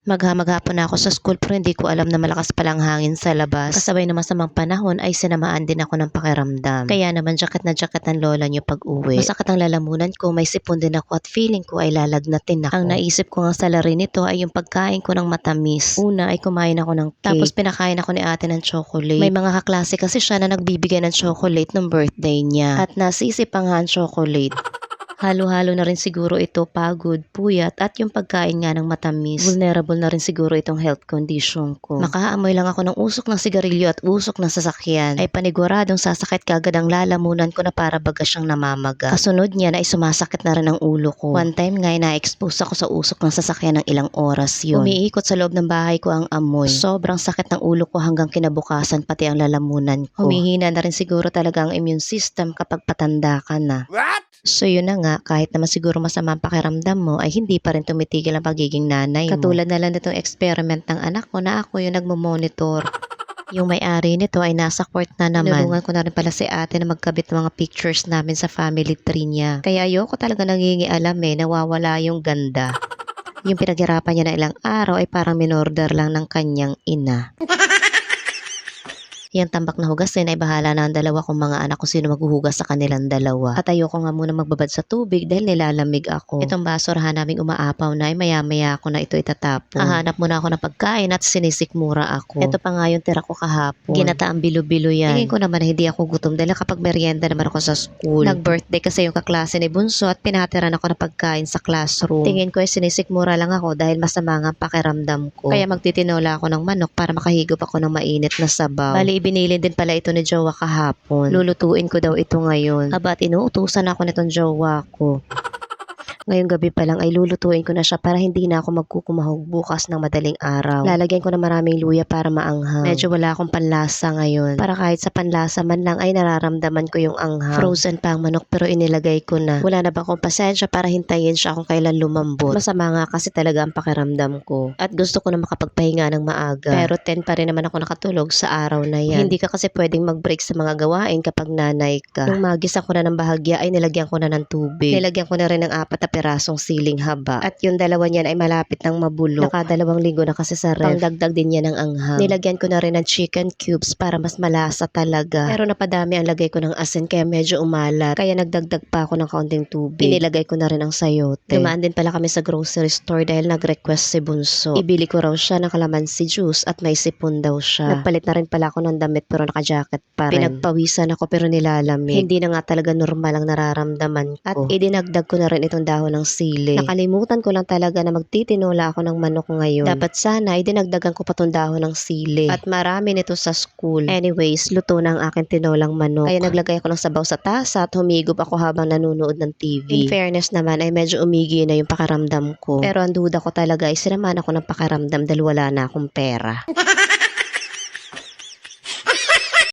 Maghapon na ako sa school pero hindi ko alam na malakas palang hangin sa labas. Kasabay na masamang panahon ay sinamaan din ako ng pakiramdam. Kaya naman jacket na jacket ng lola niyo pag uwi. Masakit ang lalamunan ko, may sipon din ako at feeling ko ay lalagnatin ako. Ang naisip ko nga sa lari nito ay yung pagkain ko ng matamis. Una ay kumain ako ng cake. Tapos pinakain ako ni ate ng chocolate. May mga kaklase kasi siya na nagbibigay ng chocolate ng birthday niya. At nasisi pa nga ang chocolate. Halo-halo na rin siguro ito, pagod, puyat at yung pagkain nga ng matamis. Vulnerable na rin siguro itong health condition ko. Makaamoy lang ako ng usok ng sigarilyo at usok ng sasakyan. Ay paniguradong sasakit kagad ang lalamunan ko na para baga siyang namamaga. Kasunod niya na ay sumasakit na rin ang ulo ko. One time nga ay na-expose ako sa usok ng sasakyan ng ilang oras yun. Umiikot sa loob ng bahay ko ang amoy. Sobrang sakit ng ulo ko hanggang kinabukasan pati ang lalamunan ko. Humihina na rin siguro talaga ang immune system kapag patanda ka na. What? So yun na nga, kahit naman siguro masama ang pakiramdam mo ay hindi pa rin tumitigil ang pagiging nanay mo. Katulad na lang nitong experiment ng anak ko na ako yung nagmo-monitor. Yung may-ari nito ay nasa court na naman. Tinulungan ko na rin pala si ate na magkabit ng mga pictures namin sa family tree niya. Kaya ayoko talaga nangingialam nawawala yung ganda. Yung pinaghirapan niya na ilang araw ay parang minorder lang ng kanyang ina. Yang tambak na hugasin ay bahala na ang dalawa kong mga anak kung sino maghuhugas sa kanilang dalawa. At ayoko nga muna magbabad sa tubig dahil nilalamig ako. Itong basurahan naming umaapaw na ay maya-maya ako na ito itatapon. Hahanap muna ako ng pagkain at sinisikmura ako. Ito pa nga yung tira ko kahapon. Ginataang bilo-bilo yan. Tingin ko naman hindi ako gutom dahil kapag merienda naman ako sa school. Nag-birthday kasi yung kaklase ni Bunso at pinatiran ako ng pagkain sa classroom. Tingin ko ay sinisikmura lang ako dahil masama nga ang pakiramdam ko. Kaya magtitinola ako ng manok para makahigop ako ng mainit na sabaw. Bali, binilin din pala ito ni jowa kahapon. Lulutuin ko daw ito ngayon. Abat inuutusan ako nitong jowa ko. Ngayong gabi pa lang ay lulutuin ko na siya para hindi na ako magkukumahog bukas ng madaling araw. Lalagyan ko na maraming luya para maanghang. Medyo wala akong panlasa ngayon. Para kahit sa panlasa man lang ay nararamdaman ko yung anghang. Frozen pa ang manok pero inilagay ko na. Wala na ba akong pasensya para hintayin siya kung kailan lumambot. Masama nga kasi talaga ang pakiramdam ko. At gusto ko na makapagpahinga ng maaga. Pero 10 pa rin naman ako nakatulog sa araw na yan. Hindi ka kasi pwedeng mag-break sa mga gawain kapag nanay ka. Nung magisa ko na ng bahagya ay nilagyan ko na ng tubig. Nilagyan ko na rin ng 4 na pirasong siling haba. At yung dalawa niyan ay malapit ng mabulok. Nakadalawang linggo na kasi sa ref. Pangdagdag din niya ng anghang. Nilagyan ko na rin ng chicken cubes para mas malasa talaga. Pero napadami ang lagay ko ng asin kaya medyo umalat. Kaya nagdagdag pa ako ng kaunting tubig. Inilagay ko na rin ang sayote. Dumaan din pala kami sa grocery store dahil nag-request si Bunso. Ibili ko raw siya ng kalamansi juice at may sipon daw siya. Nagpalit na rin pala ako ng damit pero naka-jacket pa rin. Pinagpawisan ako pero nilalamig. Hindi na nga talaga normal ang nararamdaman ko. At idinagdag ko na rin itong dahon ng sili. Nakalimutan ko lang talaga na magtitinola ako ng manok ngayon. Dapat sana ay dinagdagan ko pa tong dahon ng sili. At marami nito sa school. Anyways, luto na ang aking tinolang manok. Kaya naglagay ako ng sabaw sa tasa at humigop ako habang nanonood ng TV. In fairness naman ay medyo umigi na yung pakiramdam ko. Pero ang duda ko talaga ay sinamahan ako ng pakiramdam dahil wala na akong pera.